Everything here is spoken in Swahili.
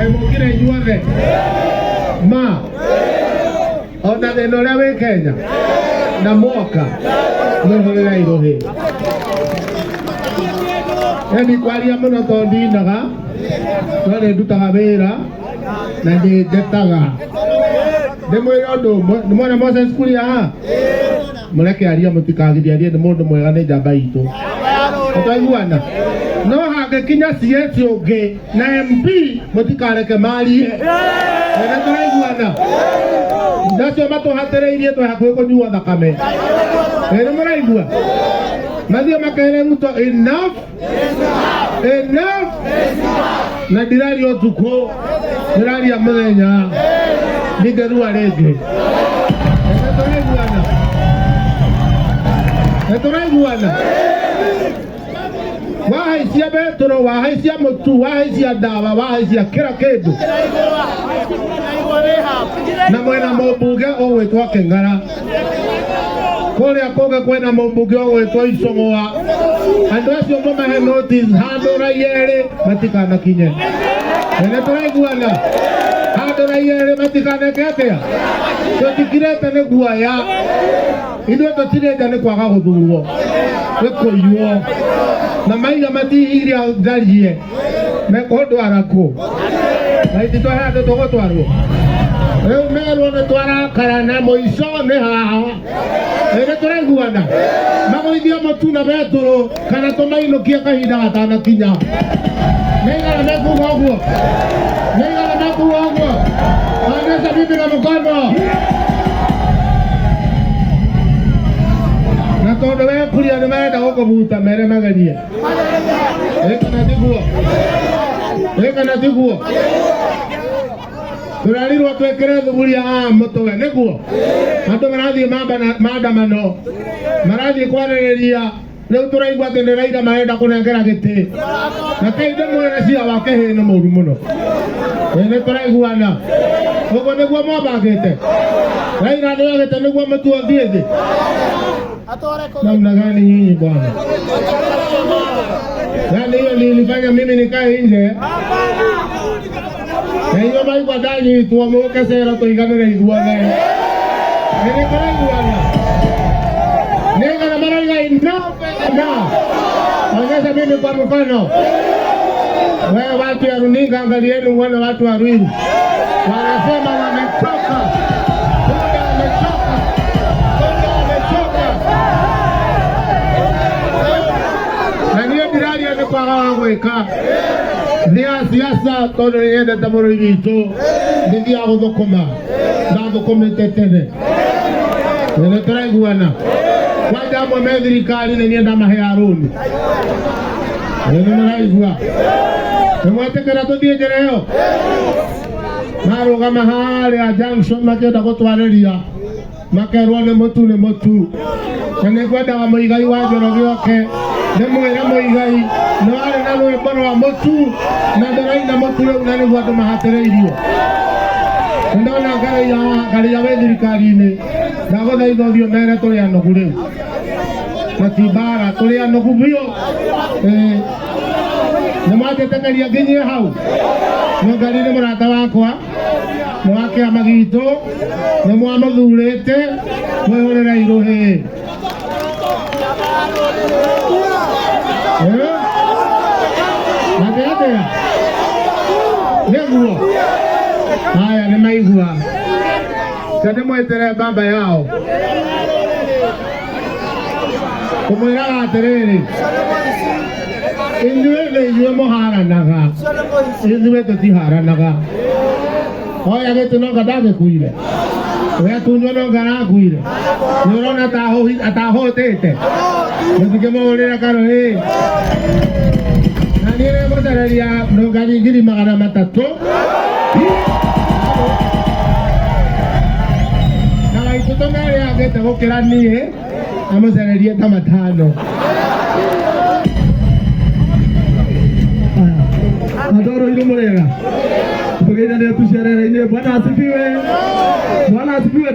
Ngai mokire inyuothe ma ona thĩna ũrĩa wĩ Kenya na mwoka mwĩhũrĩrai rũhĩ. Eni kwaria mũno tondũ ndinaga no nĩndutaga wĩra na nĩnjetaga. Ndĩmwĩre ũndũ ũmwe, nĩmwona Moses Kuria haha, mũreke aria mũtikagiriarie, nĩ mũndũ mwega, nĩ njamba itũ. Twaiguana no hangĩkinya CS ũngĩ na MP mũtikareke marie. Nĩ tũraiguana ndacio matũhatĩrĩirie twĩ hakuhĩ kũnyua thakame. Nĩ mũraigua mathiĩ makere Ruto enough na ndiraria ũtukũ, ndĩraria mũthenya, ndingĩrua rĩngĩ. Nĩ tũraiguana wahaicia betũrũ, wahaicia mũtu, wahaicia ndawa, wahaicia kĩra kĩndũ. Na mwena mũmbunge ũgwĩtwo Kĩng'ara, kũrĩa kũngĩ kwĩna mũmbunge ũgwĩtwo Icũng'wa. Andũ acio mũmahe notice handũ raia matikanakinye. Nĩ tũraiguana handũ raia matikaneke atĩa, tũtikirĩte nĩ guoya, ithuĩ tũtirĩte nĩ kwaga gũthurwo, nĩ kũiywo na maiga matihiire ngarie mekũndwara kũ na ititwahe andũ tũgũtwarwo. Rĩu merwo nĩ twarakara na mũico nĩ haha. Nĩ tũraiguana magũithia mũtu na betũrũ kana tũmainũkie kahinda gatanakinya. Nĩigana mekuga ũguo, nĩigana mekuga ũguo. Onyesha bibi na mkono. Na tondũ we Kuria nĩ marenda gũkũbuta mere magerie. Kana tiguo tũrarirwo twĩkĩre thuburia haha mũtwe, nĩguo andũ marathiĩ maandamano, marathiĩ kwarĩrĩria. Rĩu tũraigua atĩ nĩ Raila marenda kũnengera gĩtĩ, na kaingĩ mwene cia wake hĩ nĩ mũru mũno. Nĩ tũraiguana ũguo nĩguo mwambangĩte. Raila nĩagĩte nĩguo mũtu ũthiĩ thĩ. Namna gani nyinyi bwana? Yaani hiyo nilifanya mimi nikae nje. Na hiyo maigua ndani tuomoke sera tuiganĩre ithuothe. Nĩ tũraiguana. Nĩigana maraiga enough. Onyesha mimi kwa mkono. Wewe watu ya runinga, angalieni uone watu wa Ruiru wanasema wamechoka. Na niyo ndiraria nĩ kwaga wa gwĩka thia siasa, tondũ nĩnyendete bũrũri witũ, ndithiaga gũthũkũma, ndathũkũmĩte tene. Nĩ tũraiguana kwanja amwe me thirikari nĩ niĩ ndamahe rũni. Nĩ mũraigua nĩ mwetĩkĩra tũthiĩ njĩra ĩyo. Marũgama harĩa junction makĩenda gũtwarĩria, makerwo nĩ mũtu nĩ mũtu, na nĩ ngwendaga mũigai wa Njoroge oke. Ndĩmwĩre mũigai nĩ warĩ na rwĩmbo rwa mũtu na ndĩraina mũtu rĩu na nĩguo andũ mahatĩrĩirio. Ndona ngaria wĩ thirikari-inĩ, ndagũthaitha ũthiĩ mere tũrĩ anogu rĩu na ti mbara, tũrĩ anogu biũ. Nĩ mwangĩtĩkĩria nginyie hau. Ngari nĩ mũrata wakwa, nĩ wa kĩama gitũ, nĩ mwamũthurĩte, mwĩhũrĩrai rũhĩ. Atĩa nĩguo haya nĩ maigua ta ndĩmwetere mbamba yao kũmwĩraga atĩrĩrĩ, ithuĩ nĩ ithuĩ mũharanaga, ithuĩ tũtiharanaga. Oya gĩtĩ nonga ndagĩkuire, we atunywo nonga arakuire. Nĩ ũrona atahũtĩte, mũtikĩmũhũrĩre karũhĩ. Na niĩ nĩngũcareria ndũngari 300,000 na Waitũtũ merĩ agĩte gũkĩra niĩ, amũcarerie ta 5. Adoro ile mũrega tũgeithanie tucerere-inĩ. Bwana asifiwe.